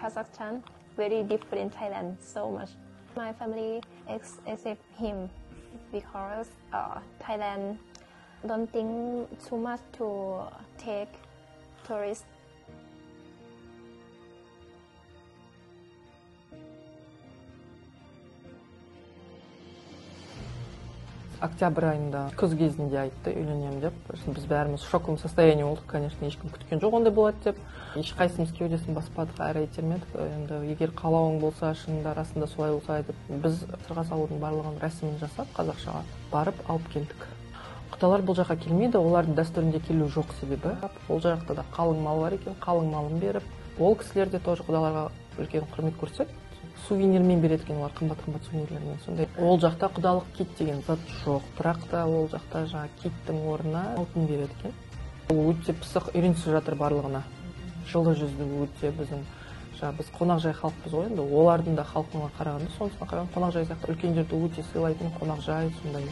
Kazakhstan, very different Thailand, so much. My family accept him because Thailand don't think too much to take tourists. Октябрь айында күз кезінде айтты үйленемін деп. Біз бәріміз в шоковом состоянии болдық, конечно, ешкім күткен жоқ ондай болады деп. Ешқайсымыз кеудесін баспадық, әрі итермедік. Енді егер қалауың болса, шынында расында солай болса деп, біз сырға салудың барлығын рәсімін жасап, қазақшаға барып алып келдік. Құдалар бұл жаққа келмейді, олардың дәстүрінде келу жоқ себебі. Ол жақта да қалың мал бар екен, қалың малын беріп, ол кісілер де тоже құдаларға үлкен құрмет көрсетеді. Сувенирмен береді екен, олар қымбат сувенирлермен. Сондай ол жақта құдалық кит деген зат жоқ, бірақ та ол жақта жаңа киттің орнына алтын береді екен. Ол өте пысық үйренісіп жатыр барлығына. Жылы жүзді өте біздің біз қонақжай халықпыз ғой енді, олардың да халқына қарағанда, сонысына қарағанда қонақжай сияқты үлкендерді өте сыйлайтын қонақжай сондай.